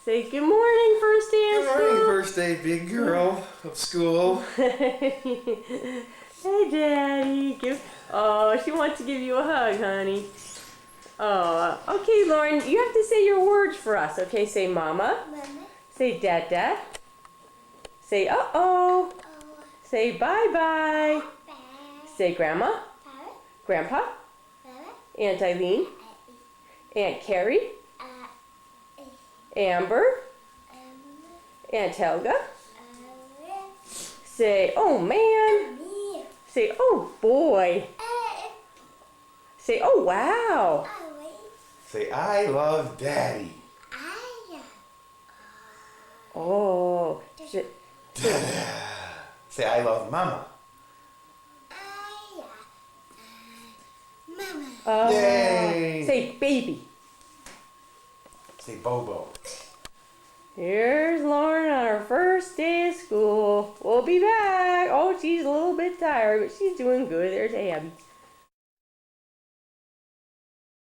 Say good morning, first day of Good morning, first day, big girl of school. Hey, Daddy. Oh, she wants to give you a hug, honey. Oh, okay, Lauren. You have to say your words for us. Okay, say Mama. Mama. Say Dada. Say uh-oh. Oh. Say bye-bye. Bye. Say Grandma. Bye. Grandpa. Bye. Aunt Eileen. Aunt Carrie. Uh, Amber. Aunt Helga. Say, oh man. Me. Say, oh boy. Uh, Say, oh wow. Say, I love Daddy. I. Oh. Say, I love Mama. Mama. Oh. Yay. Say baby. Say, Bobo. Here's Lauren on her first day of school. We'll be back. Oh, she's a little bit tired, but she's doing good. There's Abby.